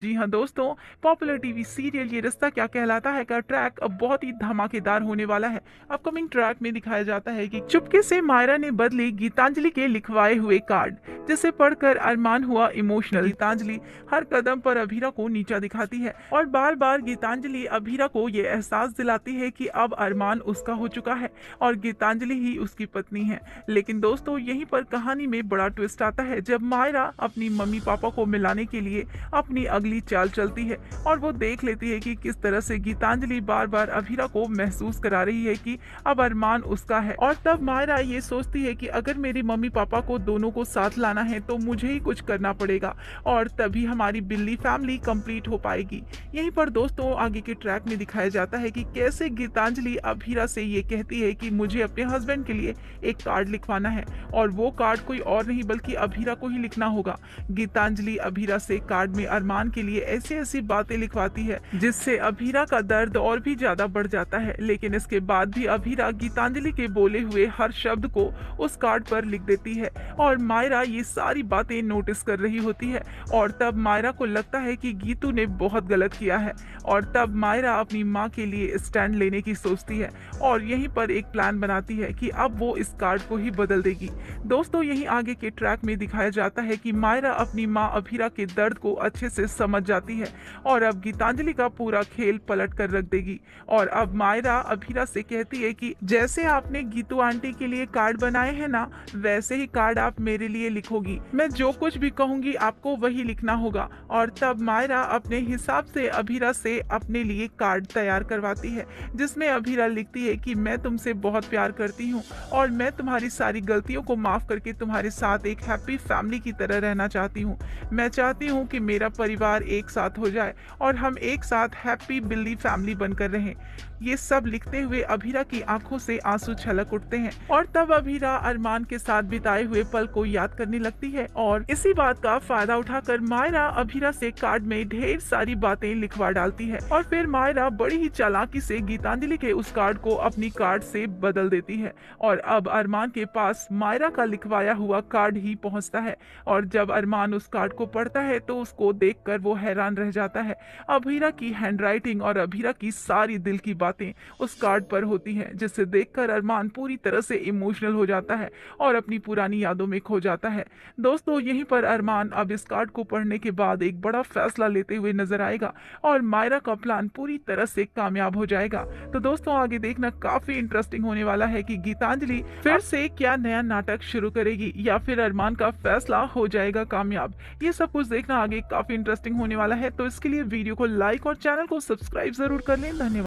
जी हाँ दोस्तों, popular TV serial ये रिश्ता क्या कहलाता है का ट्रैक अब बहुत ही धमाकेदार होने वाला है। अपकमिंग ट्रैक में दिखाया जाता है कि चुपके से मायरा ने बदली गीतांजलि के लिखवाए हुए कार्ड, जिसे पढ़कर अरमान हुआ इमोशनल। गीतांजलि हर कदम पर अभीरा को नीचा दिखाती है और बार बार गीतांजलि अभीरा को ये एहसास दिलाती है कि अब अरमान उसका हो चुका है और गीतांजलि ही उसकी पत्नी है। लेकिन दोस्तों, यहीं पर कहानी में बड़ा ट्विस्ट आता है जब मायरा अपनी मम्मी पापा को मिलाने के लिए अपनी अगली चाल चलती है और वो देख लेती है कि किस तरह से गीतांजलि बार बार अभीरा को महसूस करा रही है कि अब अरमान उसका है। और तब मायरा ये सोचती है कि अगर मेरे मम्मी पापा को दोनों को साथ लाना है तो मुझे ही कुछ करना पड़ेगा और तभी हमारी बिल्ली फैमिली कंप्लीट हो पाएगी। यहीं पर दोस्तों आगे के ट्रैक में दिखाया जाता है कि कैसे गीतांजलि अभीरा से ये कहती है कि मुझे अपने हस्बैंड के लिए एक कार्ड लिखवाना है और वो कार्ड कोई और नहीं बल्कि अभीरा को ही लिखना होगा। गीतांजलि अभीरा से कार्ड में अरमान के लिए ऐसी ऐसी बातें लिखवाती है जिससे अभीरा का दर्द और भी ज्यादा बढ़ जाता है। लेकिन इसके बाद भी अभीरा गीतांजलि के बोले हुए हर शब्द को उस कार्ड पर लिख देती है और मायरा ये सारी बातें नोटिस कर रही होती है। और तब मायरा को लगता है कि गीतू ने बहुत गलत किया है और तब मायरा अपनी माँ के लिए स्टैंड लेने की सोचती है और यहीं पर एक प्लान बनाती है कि अब वो इस कार्ड को ही बदल देगी। दोस्तों यहीं आगे के ट्रैक में दिखाया जाता है कि मायरा अपनी माँ अभीरा के दर्द को अच्छे से समझ जाती है और अब गीतांजलि का पूरा खेल पलट कर रख देगी। और अब मायरा अभीरा से कहती है कि जैसे आपने गीतू आंटी के लिए कार्ड बनाए हैं ना, वैसे ही कार्ड आप मेरे लिए लिखोगी। मैं जो कुछ भी कहूंगी आपको वही लिखना होगा। और तब मायरा अपने हिसाब से अभीरा से अपने लिए कार्ड तैयार करवाती है जिसमें अभीरा लिखती है कि मैं तुमसे बहुत प्यार करती हूँ और मैं तुम्हारी सारी गलतियों को माफ करके तुम्हारे साथ एक हैप्पी फैमिली की तरह रहना चाहती हूँ। मैं चाहती हूँ कि मेरा परिवार एक साथ हो जाए और हम एक साथ हैप्पी बिल्ली फैमिली बनकर रहें। ये सब लिखते हुए अभीरा की आंखों से आंसू छलक उठते हैं और तब अभीरा अरमान के साथ बिताए हुए पल को याद करने लगती है और इसी बात का फायदा उठाकर मायरा अभीरा से कार्ड में ढेर सारी बातें लिखवा डालती है और फिर मायरा बड़ी ही चालाकी से गीतांजलि के उस कार्ड को अपनी कार्ड से बदल देती है और अब अरमान के पास मायरा का लिखवाया हुआ कार्ड ही पहुंचता है। और जब अरमान उस कार्ड को पढ़ता है तो उसको देखकर वो हैरान रह जाता है। अभीरा की हैंडराइटिंग और अभीरा की सारी दिल की बातें उस कार्ड पर होती हैं जिसे देखकर अरमान पूरी तरह से इमोशनल हो जाता है और अपनी पुरानी यादों में खो जाता है। दोस्तों यहीं पर अरमान अब इस कार्ड को पढ़ने के बाद एक बड़ा फैसला लेते हुए नजर आएगा और मायरा का प्लान पूरी तरह से कामयाब हो जाएगा। तो दोस्तों आगे देखना काफी इंटरेस्टिंग होने वाला है कि गीतांजलि फिर से क्या नया नाटक शुरू करेगी या फिर अरमान का फैसला हो जाएगा कामयाब। ये सब कुछ देखना आगे काफी इंटरेस्टिंग होने वाला है। तो इसके लिए वीडियो को लाइक और चैनल को सब्सक्राइब जरूर कर लें। धन्यवाद।